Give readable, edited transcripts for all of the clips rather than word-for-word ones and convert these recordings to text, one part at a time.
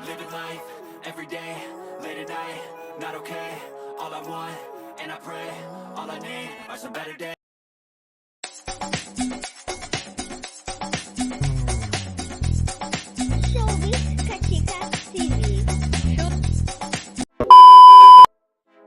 living life, everyday, late at night, not okay. All I want, and I pray, all I need are some better days. Showbiz Kachika TV.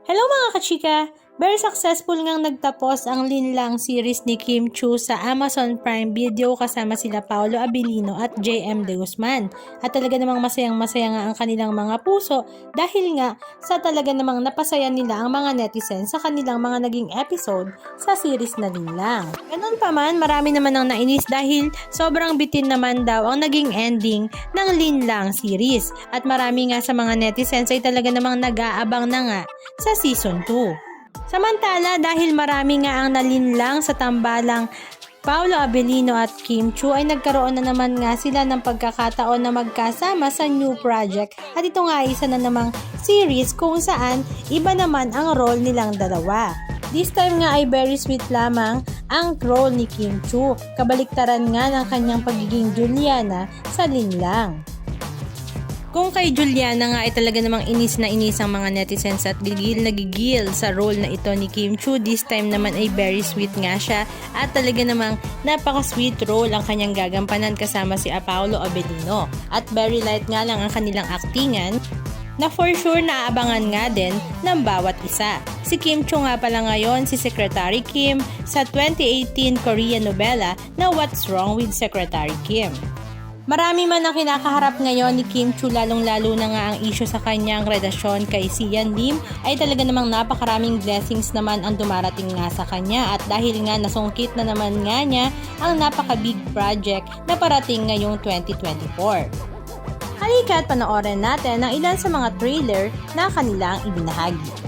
Hello mga kachika! Very successful ngang nagtapos ang Linlang series ni Kim Chiu sa Amazon Prime Video kasama sila Paolo Abilino at JM De Guzman. At talaga namang masayang-masaya nga ang kanilang mga puso dahil nga sa talaga namang napasaya nila ang mga netizens sa kanilang mga naging episode sa series na Linlang. Ganun pa man, marami naman ang nainis dahil sobrang bitin naman daw ang naging ending ng Linlang series. At marami nga sa mga netizens ay talaga namang nag-aabang na nga sa Season 2. Samantala, dahil marami nga ang nalinlang sa tambalang Paolo Abilino at Kim Chiu ay nagkaroon na naman nga sila ng pagkakataon na magkasama sa new project at ito nga isa na namang series kung saan iba naman ang role nilang dalawa. This time nga ay very sweet lamang ang role ni Kim Chiu, kabaliktaran nga ng kanyang pagiging Juliana sa Linlang. Kung kay Juliana nga ay talaga namang inis na inis ang mga netizens at gigil na gigil sa role na ito ni Kim Chiu, this time naman ay very sweet nga siya at talaga namang napaka-sweet role ang kanyang gagampanan kasama si Paolo Abilino. At very light nga lang ang kanilang actingan na for sure naaabangan nga din ng bawat isa. Si Kim Chiu nga pala ngayon si Secretary Kim sa 2018 Korean novela na What's Wrong with Secretary Kim. Marami man ang kinakaharap ngayon ni Kim Chiu, lalong-lalo na nga ang issue sa kanyang relasyon kay Sian Lim ay talaga namang napakaraming blessings naman ang dumarating nga sa kanya at dahil nga nasungkit na naman nga niya ang napaka-big project na parating ngayong 2024. Halika at panoorin natin ang ilan sa mga trailer na kanilang ibinahagi.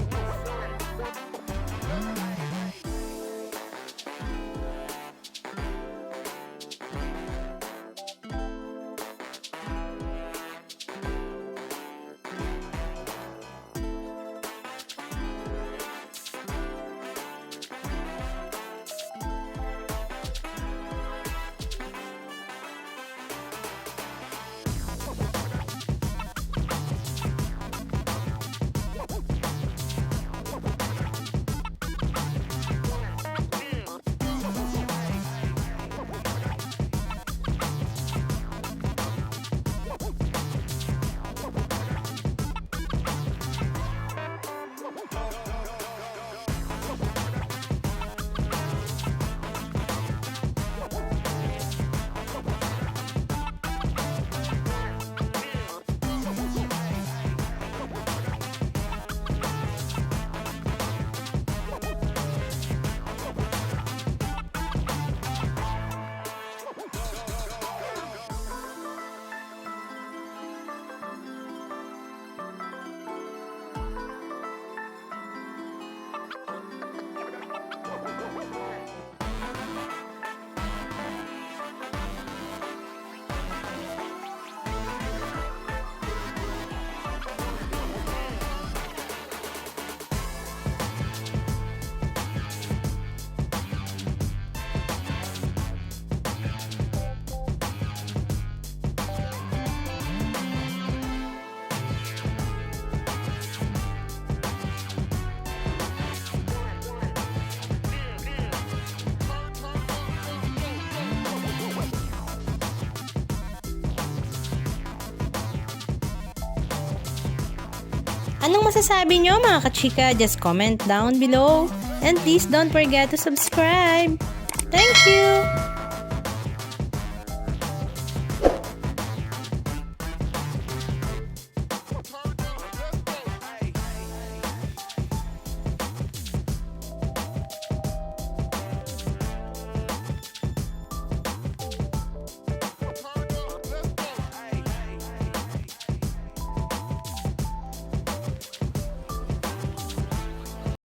Anong masasabi nyo mga kachika? Just comment down below. And please don't forget to subscribe. Thank you!